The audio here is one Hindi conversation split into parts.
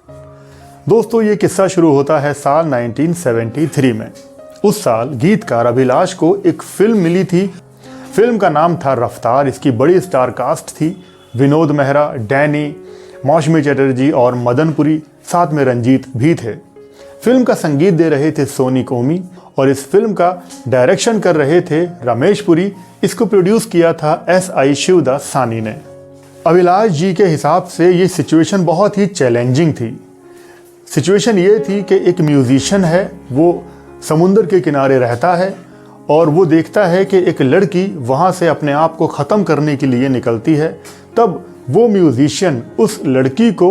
दोस्तों, ये किस्सा शुरू होता है साल 1973 में। उस साल गीतकार अभिलाष को एक फिल्म मिली थी। फिल्म का नाम था रफ्तार। इसकी बड़ी स्टार कास्ट थी। विनोद मेहरा, डैनी, मौसमी चटर्जी और मदनपुरी, साथ में रंजीत भी थे। फिल्म का संगीत दे रहे थे सोनिक ओमी और इस फिल्म का डायरेक्शन कर रहे थे रमेश पुरी। इसको प्रोड्यूस किया था SI शिवदास सानी ने। अभिलाष जी के हिसाब से ये सिचुएशन बहुत ही चैलेंजिंग थी। सिचुएशन ये थी कि एक म्यूजिशियन है, वो समुंदर के किनारे रहता है और वो देखता है कि एक लड़की वहाँ से अपने आप को ख़त्म करने के लिए निकलती है। तब वो म्यूजिशियन उस लड़की को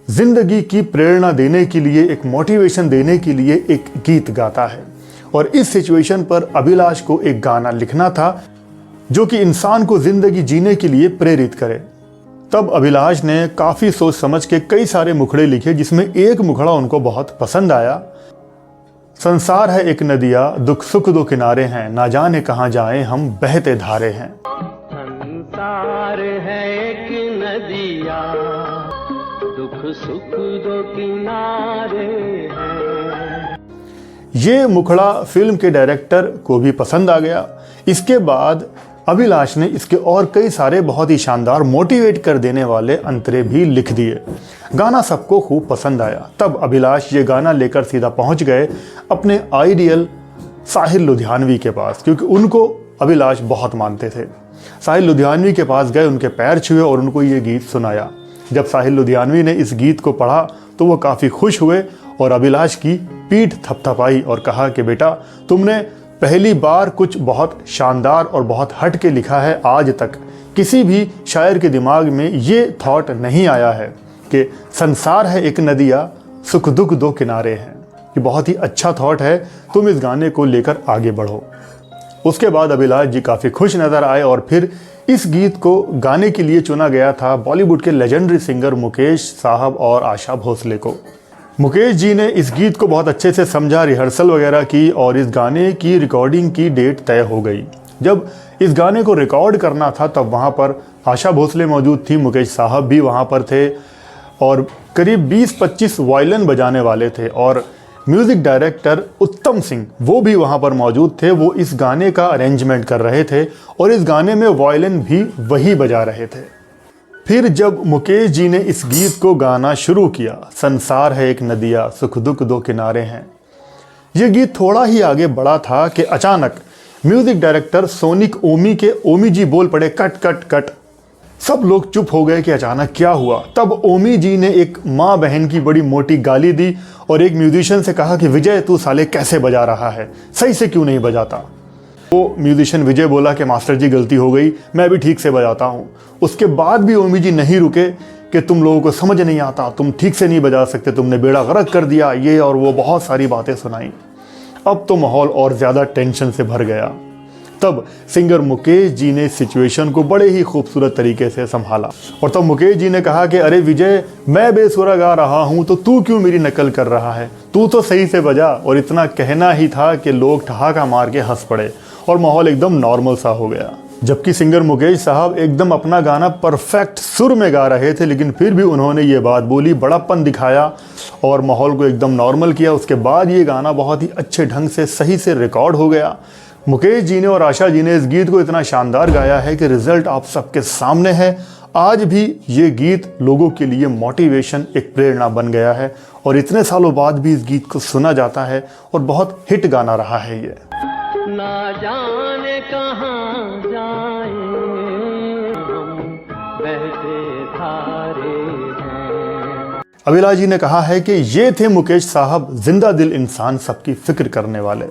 ज़िंदगी की प्रेरणा देने के लिए, एक मोटिवेशन देने के लिए एक गीत गाता है। और इस सिचुएशन पर अभिलाष को एक गाना लिखना था जो कि इंसान को ज़िंदगी जीने के लिए प्रेरित करे। तब अभिलाष ने काफ़ी सोच समझ के कई सारे मुखड़े लिखे, जिसमें एक मुखड़ा उनको बहुत पसंद आया। संसार है एक नदिया, दुख सुख दो किनारे हैं, ना जाने कहाँ जाएं हम बहते धारे हैं। संसार है एक नदिया, दुख सुख दो किनारे हैं। ये मुखड़ा फिल्म के डायरेक्टर को भी पसंद आ गया। इसके बाद अभिलाष ने इसके और कई सारे बहुत ही शानदार मोटिवेट कर देने वाले अंतरे भी लिख दिए। गाना सबको खूब पसंद आया। तब अभिलाष ये गाना लेकर सीधा पहुंच गए अपने आइडियल साहिल लुधियानवी के पास, क्योंकि उनको अभिलाष बहुत मानते थे। साहिल लुधियानवी के पास गए, उनके पैर छुए और उनको ये गीत सुनाया। जब साहिल लुधियानवी ने इस गीत को पढ़ा तो वो काफ़ी खुश हुए और अभिलाष की पीठ थपथपाई और कहा कि बेटा, तुमने पहली बार कुछ बहुत शानदार और बहुत हट के लिखा है। आज तक किसी भी शायर के दिमाग में ये थॉट नहीं आया है कि संसार है एक नदिया, सुख दुख दो किनारे हैं। ये बहुत ही अच्छा थॉट है, तुम इस गाने को लेकर आगे बढ़ो। उसके बाद अभिलाष जी काफ़ी खुश नज़र आए और फिर इस गीत को गाने के लिए चुना गया था बॉलीवुड के लेजेंडरी सिंगर मुकेश साहब और आशा भोसले को। मुकेश जी ने इस गीत को बहुत अच्छे से समझा, रिहर्सल वगैरह की और इस गाने की रिकॉर्डिंग की डेट तय हो गई। जब इस गाने को रिकॉर्ड करना था तब वहाँ पर आशा भोसले मौजूद थी, मुकेश साहब भी वहाँ पर थे और करीब 20-25 वायलिन बजाने वाले थे और म्यूज़िक डायरेक्टर उत्तम सिंह वो भी वहाँ पर मौजूद थे। वो इस गाने का अरेंजमेंट कर रहे थे और इस गाने में वायलिन भी वही बजा रहे थे। फिर जब मुकेश जी ने इस गीत को गाना शुरू किया, संसार है एक नदिया, सुख दुख दो किनारे हैं, ये गीत थोड़ा ही आगे बढ़ा था कि अचानक म्यूज़िक डायरेक्टर सोनिक ओमी के ओमी जी बोल पड़े, कट कट कट। सब लोग चुप हो गए कि अचानक क्या हुआ। तब ओमी जी ने एक माँ बहन की बड़ी मोटी गाली दी और एक म्यूजिशियन से कहा कि विजय, तू साले कैसे बजा रहा है, सही से क्यों नहीं बजाता। वो म्यूजिशियन विजय बोला कि मास्टर जी गलती हो गई, मैं भी ठीक से बजाता हूँ। उसके बाद भी ओमी जी नहीं रुके कि तुम लोगों को समझ नहीं आता, तुम ठीक से नहीं बजा सकते, तुमने बेड़ा गर्क कर दिया, ये और वो बहुत सारी बातें सुनाई। अब तो माहौल और ज़्यादा टेंशन से भर गया। तब सिंगर मुकेश जी ने सिचुएशन को बड़े ही खूबसूरत तरीके से संभाला और तब मुकेश जी ने कहा कि अरे विजय, मैं बेसुरा गा रहा हूँ तो तू क्यों मेरी नकल कर रहा है, तू तो सही से बजा। और इतना कहना ही था कि लोग ठहाका मार के हंस पड़े और माहौल एकदम नॉर्मल सा हो गया। जबकि सिंगर मुकेश साहब एकदम अपना गाना परफेक्ट सुर में गा रहे थे, लेकिन फिर भी उन्होंने ये बात बोली, बड़ापन दिखाया और माहौल को एकदम नॉर्मल किया। उसके बाद ये गाना बहुत ही अच्छे ढंग से सही से रिकॉर्ड हो गया। मुकेश जी ने और आशा जी ने इस गीत को इतना शानदार गाया है कि रिजल्ट आप सबके सामने है। आज भी ये गीत लोगों के लिए मोटिवेशन, एक प्रेरणा बन गया है और इतने सालों बाद भी इस गीत को सुना जाता है और बहुत हिट गाना रहा है ये। ना जाने कहाँ जाएं हम बहते धारे हैं। अभिलाष जी ने कहा है कि ये थे मुकेश साहब, जिंदा दिल इंसान, सबकी फिक्र करने वाले।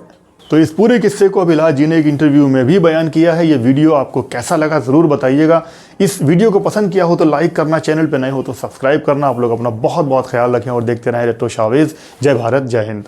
तो इस पूरे किस्से को अभिलाष जी ने एक इंटरव्यू में भी बयान किया है। ये वीडियो आपको कैसा लगा ज़रूर बताइएगा। इस वीडियो को पसंद किया हो तो लाइक करना, चैनल पे नए हो तो सब्सक्राइब करना। आप लोग अपना बहुत बहुत ख्याल रखें और देखते रहें रेट्रो शोवेज। जय भारत, जय हिंद।